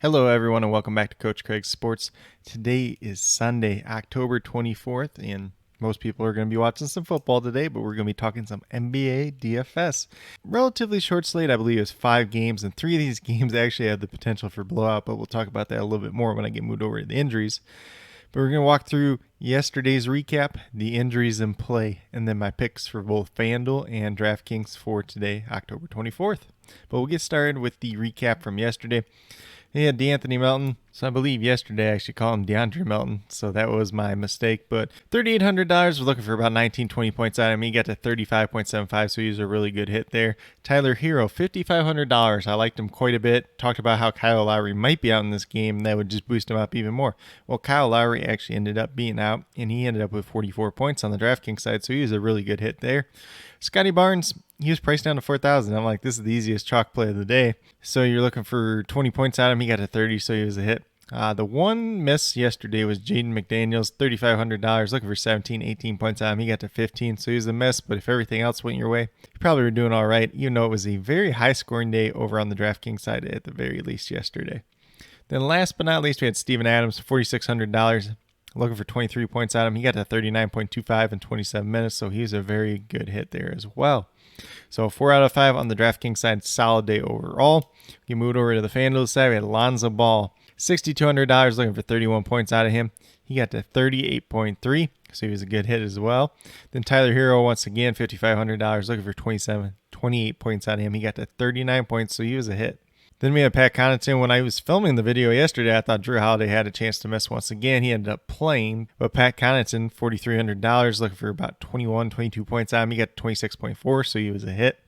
Hello, everyone, and welcome back to Coach Craig's Sports. Today is Sunday, October 24th, and most people are going to be watching some football today, but we're going to be talking some NBA DFS. Relatively short slate, I believe it's 5 games, and 3 of these games actually have the potential for blowout, but we'll talk about that a little bit more when I get moved over to the injuries. But we're going to walk through yesterday's recap, the injuries in play, and then my picks for both FanDuel and DraftKings for today, October 24th. But we'll get started with the recap from yesterday. He had DeAnthony Melton, so I believe yesterday I actually called him DeAndre Melton, so that was my mistake. But $3,800, was looking for about 19, 20 points out of him. He got to 35.75, so he was a really good hit there. Tyler Hero, $5,500. I liked him quite a bit. Talked about how Kyle Lowry might be out in this game, and that would just boost him up even more. Well, Kyle Lowry actually ended up being out, and he ended up with 44 points on the DraftKings side, so he was a really good hit there. Scotty Barnes, he was priced down to 4,000. I'm like, this is the easiest chalk play of the day. So you're looking for 20 points out of him. He got to 30, so he was a hit. The one miss yesterday was Jaden McDaniels, $3,500, looking for 17, 18 points out of him. He got to 15, so he was a miss. But if everything else went your way, you probably were doing all right, even though it was a very high-scoring day over on the DraftKings side at the very least yesterday. Then last but not least, we had Steven Adams, $4,600. Looking for 23 points out of him. He got to 39.25 in 27 minutes, so he's a very good hit there as well. So 4 out of 5 on the DraftKings side. Solid day overall. We moved over to the FanDuel side. We had Lonzo Ball, $6,200, looking for 31 points out of him. He got to 38.3, so he was a good hit as well. Then Tyler Hero, once again, $5,500, looking for 28 points out of him. He got to 39 points, so he was a hit. Then we had Pat Connaughton. When I was filming the video yesterday, I thought Drew Holiday had a chance to miss once again. He ended up playing, but Pat Connaughton, $4,300, looking for about 22 points out of him. He got 26.4, so he was a hit.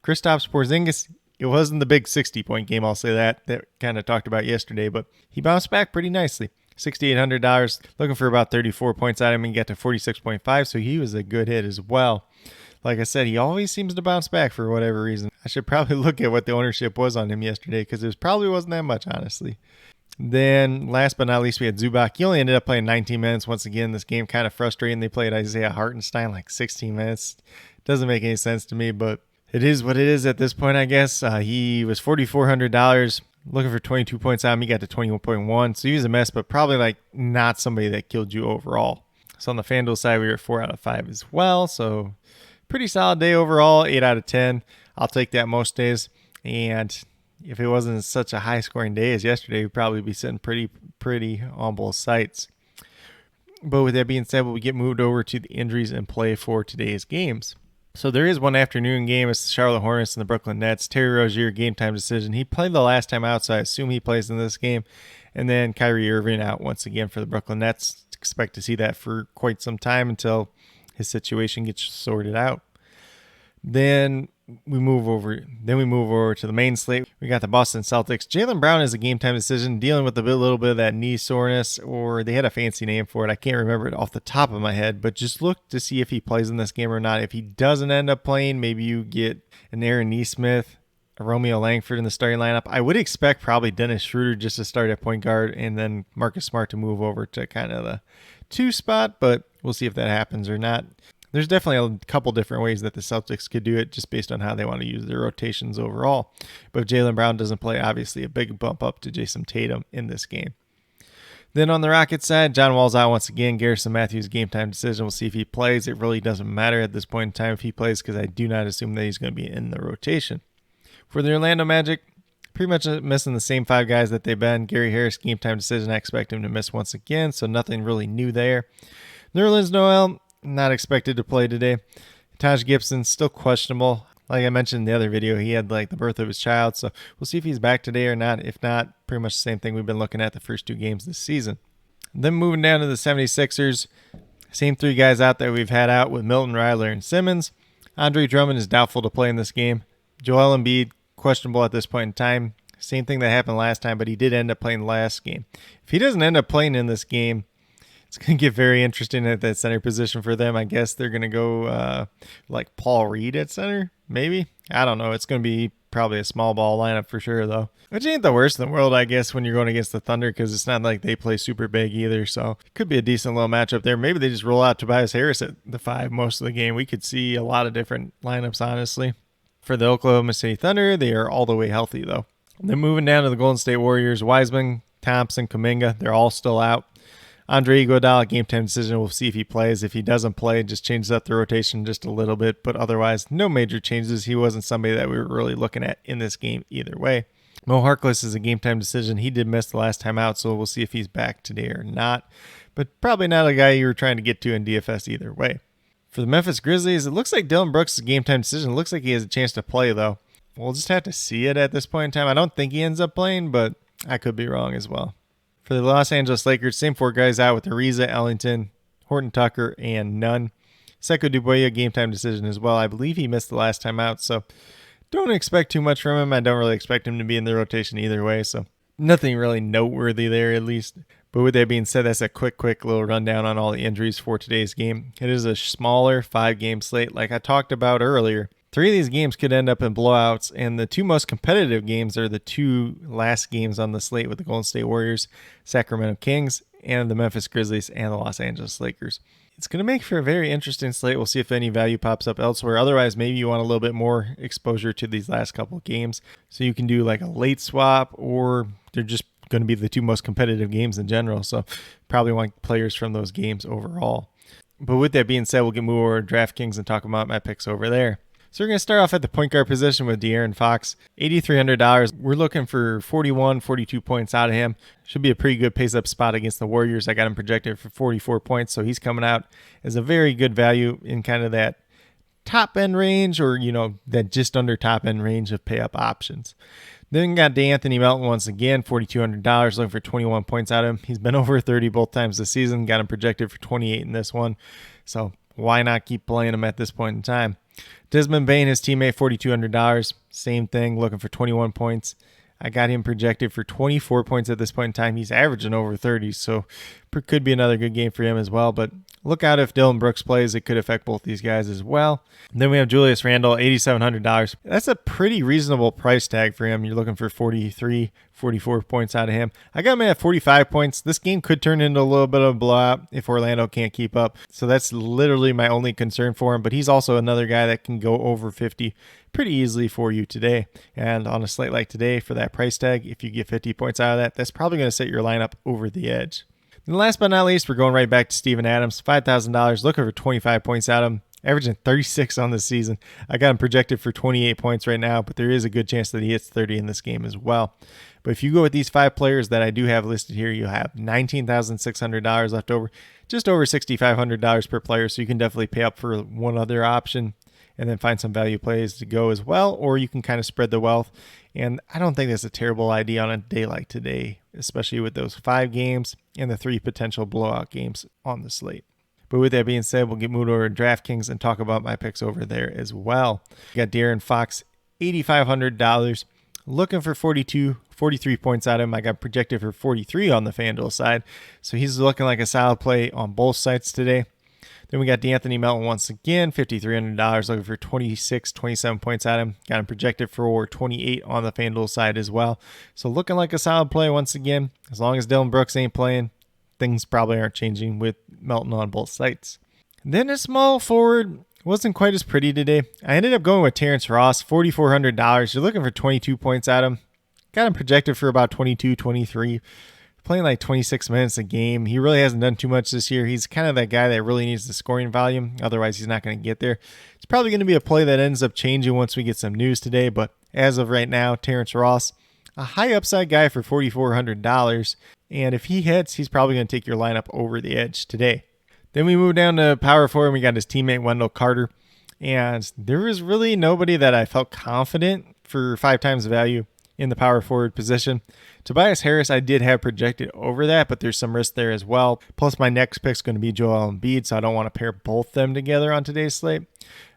Kristaps Porzingis, it wasn't the big 60-point game, I'll say that kind of talked about yesterday, but he bounced back pretty nicely. $6,800, looking for about 34 points out of him. He got to 46.5, so he was a good hit as well. Like I said, he always seems to bounce back for whatever reason. I should probably look at what the ownership was on him yesterday because it probably wasn't that much, honestly. Then, last but not least, we had Zubac. He only ended up playing 19 minutes. Once again, this game kind of frustrating. They played Isaiah Hartenstein like 16 minutes. Doesn't make any sense to me, but it is what it is at this point, I guess. He was $4,400, looking for 22 points out of him. He got to 21.1, so he was a mess, but probably like not somebody that killed you overall. So on the FanDuel side, we were 4 out of 5 as well, so pretty solid day overall, 8 out of 10. I'll take that most days. And if it wasn't such a high-scoring day as yesterday, we'd probably be sitting pretty on both sides. But with that being said, we'll get moved over to the injuries and play for today's games. So there is one afternoon game. It's the Charlotte Hornets and the Brooklyn Nets. Terry Rozier, game time decision. He played the last time out, so I assume he plays in this game. And then Kyrie Irving out once again for the Brooklyn Nets. Expect to see that for quite some time until his situation gets sorted out. Then we move over to the main slate. We got the Boston Celtics. Jaylen Brown is a game time decision, dealing with a little bit of that knee soreness, or they had a fancy name for it. I can't remember it off the top of my head, but just look to see if he plays in this game or not. If he doesn't end up playing, maybe you get an Aaron Nesmith, a Romeo Langford in the starting lineup. I would expect probably Dennis Schroeder just to start at point guard and then Marcus Smart to move over to kind of the 2 spot, but we'll see if that happens or not. There's definitely a couple different ways that the Celtics could do it just based on how they want to use their rotations overall. But if Jaylen Brown doesn't play, obviously a big bump up to Jason Tatum in this game. Then on the Rockets side, John Wall's out once again. Garrison Matthews, game time decision. We'll see if he plays. It really doesn't matter at this point in time if he plays because I do not assume that he's going to be in the rotation. For the Orlando Magic, pretty much missing the same 5 guys that they've been. Gary Harris, game time decision. I expect him to miss once again, so nothing really new there. Nerlens Noel, not expected to play today. Taj Gibson, still questionable. Like I mentioned in the other video, he had like the birth of his child, so we'll see if he's back today or not. If not, pretty much the same thing we've been looking at the first 2 games this season. Then moving down to the 76ers, same 3 guys out that we've had out with Milton, Ryler, and Simmons. Andre Drummond is doubtful to play in this game. Joel Embiid, questionable at this point in time. Same thing that happened last time, but he did end up playing the last game. If he doesn't end up playing in this game, it's going to get very interesting at that center position for them. I guess they're going to go like Paul Reed at center, maybe. I don't know. It's going to be probably a small ball lineup for sure, though. Which ain't the worst in the world, I guess, when you're going against the Thunder because it's not like they play super big either. So it could be a decent little matchup there. Maybe they just roll out Tobias Harris at the 5 most of the game. We could see a lot of different lineups, honestly. For the Oklahoma City Thunder, they are all the way healthy, though. Then moving down to the Golden State Warriors, Wiseman, Thompson, Kuminga, they're all still out. Andre Iguodala, game time decision. We'll see if he plays. If he doesn't play, just changes up the rotation just a little bit. But otherwise, no major changes. He wasn't somebody that we were really looking at in this game either way. Mo Harkless is a game time decision. He did miss the last time out, so we'll see if he's back today or not. But probably not a guy you were trying to get to in DFS either way. For the Memphis Grizzlies, it looks like Dillon Brooks is a game time decision. It looks like he has a chance to play, though. We'll just have to see it at this point in time. I don't think he ends up playing, but I could be wrong as well. For the Los Angeles Lakers, same four guys out with Ariza, Ellington, Horton Tucker, and Nunn. Sekou Doumbouya, game time decision as well. I believe he missed the last time out, so don't expect too much from him. I don't really expect him to be in the rotation either way, so nothing really noteworthy there at least. But with that being said, that's a quick little rundown on all the injuries for today's game. It is a smaller 5-game slate like I talked about earlier. 3 of these games could end up in blowouts, and the 2 most competitive games are the 2 last games on the slate with the Golden State Warriors, Sacramento Kings, and the Memphis Grizzlies and the Los Angeles Lakers. It's going to make for a very interesting slate. We'll see if any value pops up elsewhere. Otherwise, maybe you want a little bit more exposure to these last couple of games. So you can do like a late swap, or they're just going to be the 2 most competitive games in general. So probably want players from those games overall. But with that being said, we'll get move over to DraftKings and talk about my picks over there. So we're going to start off at the point guard position with De'Aaron Fox, $8,300. We're looking for 41, 42 points out of him. Should be a pretty good pace-up spot against the Warriors. I got him projected for 44 points, so he's coming out as a very good value in kind of that top-end range, or, that just under top-end range of pay-up options. Then we got DeAnthony Melton once again, $4,200, looking for 21 points out of him. He's been over 30 both times this season. Got him projected for 28 in this one. So why not keep playing him at this point in time? Desmond Bane, his teammate, $4,200. Same thing, looking for 21 points. I got him projected for 24 points at this point in time. He's averaging over 30, so could be another good game for him as well. But look out if Dillon Brooks plays. It could affect both these guys as well. And then we have Julius Randle, $8,700. That's a pretty reasonable price tag for him. You're looking for 43, 44 points out of him. I got him at 45 points. This game could turn into a little bit of a blowout if Orlando can't keep up. So that's literally my only concern for him. But he's also another guy that can go over 50 pretty easily for you today. And on a slate like today, for that price tag, if you get 50 points out of that, that's probably going to set your lineup over the edge. And last but not least, we're going right back to Steven Adams, $5,000, looking for 25 points out of him, averaging 36 on the season. I got him projected for 28 points right now, but there is a good chance that he hits 30 in this game as well. But if you go with these 5 players that I do have listed here, you'll have $19,600 left over, just over $6,500 per player, so you can definitely pay up for one other option and then find some value plays to go as well, or you can kind of spread the wealth. And I don't think that's a terrible idea on a day like today, especially with those 5 games and the 3 potential blowout games on the slate. But with that being said, we'll get moved over to DraftKings and talk about my picks over there as well. We got De'Aaron Fox, $8,500, looking for 43 points out of him. I got projected for 43 on the FanDuel side, so he's looking like a solid play on both sides today. Then we got DeAnthony Melton once again, $5,300, looking for 26, 27 points at him. Got him projected for 28 on the FanDuel side as well. So looking like a solid play once again. As long as Dillon Brooks ain't playing, things probably aren't changing with Melton on both sides. Then a small forward wasn't quite as pretty today. I ended up going with Terrence Ross, $4,400. You're looking for 22 points at him. Got him projected for about 22, 23. Playing like 26 minutes a game. He really hasn't done too much this year. He's kind of that guy that really needs the scoring volume. Otherwise, he's not going to get there. It's probably going to be a play that ends up changing once we get some news today. But as of right now, Terrence Ross, a high upside guy for $4,400. And if he hits, he's probably going to take your lineup over the edge today. Then we move down to power forward, and we got his teammate Wendell Carter. And there was really nobody that I felt confident for 5 times the value in the power forward position. Tobias Harris, I did have projected over that, but there's some risk there as well. Plus, my next pick is going to be Joel Embiid, so I don't want to pair both them together on today's slate.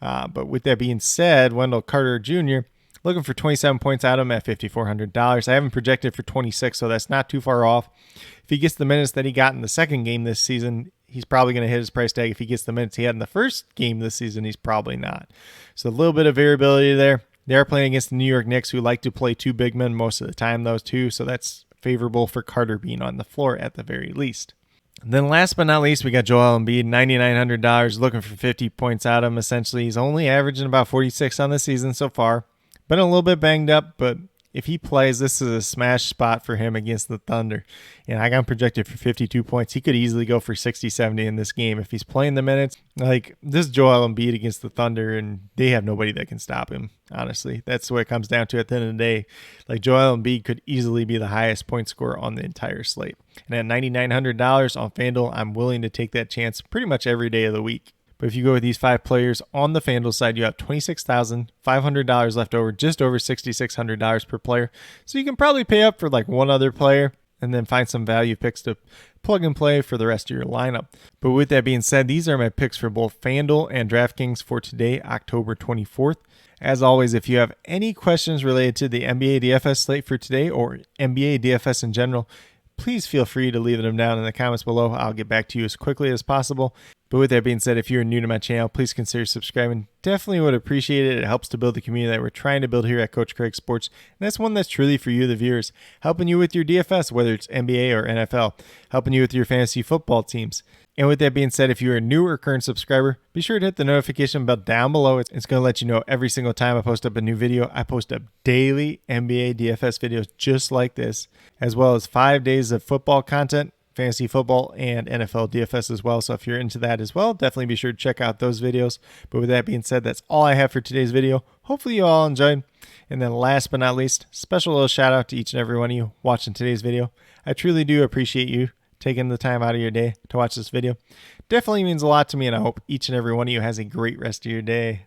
But with that being said, Wendell Carter Jr., looking for 27 points out of him at $5,400. I haven't projected for 26, so that's not too far off. If he gets the minutes that he got in the second game this season, he's probably going to hit his price tag. If he gets the minutes he had in the first game this season, he's probably not. So a little bit of variability there. They are playing against the New York Knicks, who like to play 2 big men most of the time, those two. So that's favorable for Carter being on the floor at the very least. And then last but not least, we got Joel Embiid, $9,900, looking for 50 points out of him. Essentially, he's only averaging about 46 on the season so far. Been a little bit banged up, but if he plays, this is a smash spot for him against the Thunder. And I got him projected for 52 points. He could easily go for 60, 70 in this game. If he's playing the minutes, like this Joel Embiid against the Thunder, and they have nobody that can stop him, honestly. That's what it comes down to at the end of the day. Like Joel Embiid could easily be the highest point scorer on the entire slate. And at $9,900 on FanDuel, I'm willing to take that chance pretty much every day of the week. But if you go with these 5 players on the FanDuel side, you have $26,500 left over, just over $6,600 per player. So you can probably pay up for like one other player and then find some value picks to plug and play for the rest of your lineup. But with that being said, these are my picks for both FanDuel and DraftKings for today, October 24th. As always, if you have any questions related to the NBA DFS slate for today or NBA DFS in general, please feel free to leave them down in the comments below. I'll get back to you as quickly as possible. But with that being said, if you're new to my channel, please consider subscribing. Definitely would appreciate it. It helps to build the community that we're trying to build here at Coach Craig Sports. And that's one that's truly for you, the viewers, helping you with your DFS, whether it's NBA or NFL, helping you with your fantasy football teams. And with that being said, if you're a new or current subscriber, be sure to hit the notification bell down below. It's going to let you know every single time I post up a new video. I post up daily NBA DFS videos just like this, as well as 5 days of football content, fantasy football, and NFL DFS as well. So if you're into that as well, definitely be sure to check out those videos. But with that being said, that's all I have for today's video. Hopefully you all enjoyed. And then last but not least, special little shout out to each and every one of you watching today's video. I truly do appreciate you taking the time out of your day to watch this video. Definitely means a lot to me, and I hope each and every one of you has a great rest of your day.